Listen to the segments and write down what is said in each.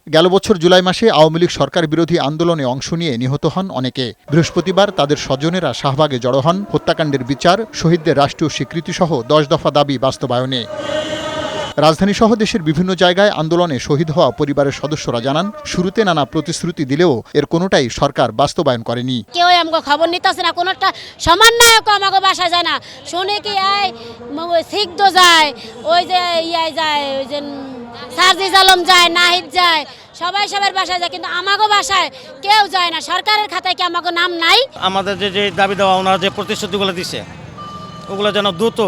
গেল বছর জুলাই মাসে আওয়ামী লীগ সরকার বিরোধী আন্দোলনে অংশ নিয়ে নিহত হন অনেকে। বৃহস্পতিবার তাদের স্বজনেরা শাহবাগে জড়ো হন হত্যাকাণ্ডের বিচার, শহীদদের রাষ্ট্রীয় স্বীকৃতিসহ 10 দফা দাবি বাস্তবায়নে। রাজধানীসহ দেশের বিভিন্ন জায়গায় আন্দোলনে শহীদ হওয়া পরিবারের সদস্যরা জানান, শুরুতে নানা প্রতিশ্রুতি দিলেও এর কোনোটাই সরকার বাস্তবায়ন করেনি। কেউ আমাকে খবর নিতেছে না, কোনোটা সমন্বয়ক আমাকে বাসা যায় না। শুনে কি সিদ্ধ যায়, ওই যে যায়, ওই যে সার্জিস আলম যায়, নাহিদ যায়, সবাই সবার বাসায় যায়, কিন্তু আমাকে বাসায় কেউ যায় না। সরকারের খাতায় কি আমাকে নাম নাই? আমাদের যে দাবি দেওয়া, ওনারা যে প্রতিশ্রুতিগুলো দিছে ওগুলো যেন দ্রুত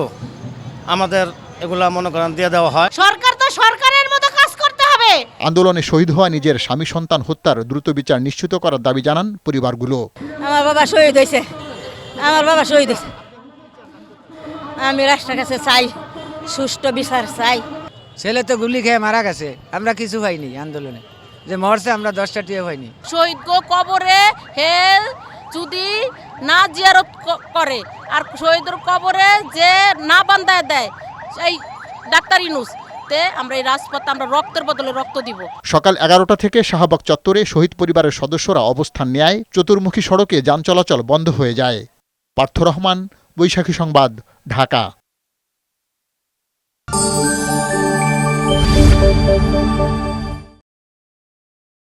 আমাদের এগুলা মনে করেন দিয়ে দেওয়া হয়। সরকার তো সরকারের মতো কাজ করতে হবে। আন্দোলনে শহীদ হওয়া নিজের স্বামী সন্তান হত্যার দ্রুত বিচার নিশ্চিত করার দাবি জানান পরিবারগুলো। আমার বাবা শহীদ হয়েছে, আমি রাষ্ট্রের কাছে চাই সুষ্ঠু বিচার চাই। ছেলে তো গুলি খেয়ে মারা গেছে, আমরা কিছু পাইনি আন্দোলনে, যে মরছে আমরা 10টা টিয়া পাইনি। শহীদ কবরে হেল যদি না জিয়ারত করে আর শহীদের কবরে যে না বান্ধায় দেয় এই ডাক্তার ইনুস, আমরা এই রাজপথে আমরা রক্তের বদলে রক্ত দিব। সকাল 11টা থেকে শাহবাগ চত্বরে শহীদ পরিবারের সদস্যরা অবস্থান নেয়। চতুর্মুখী সড়কে যান চলাচল বন্ধ হয়ে যায়। পার্থ রহমান, বৈশাখী সংবাদ, ঢাকা।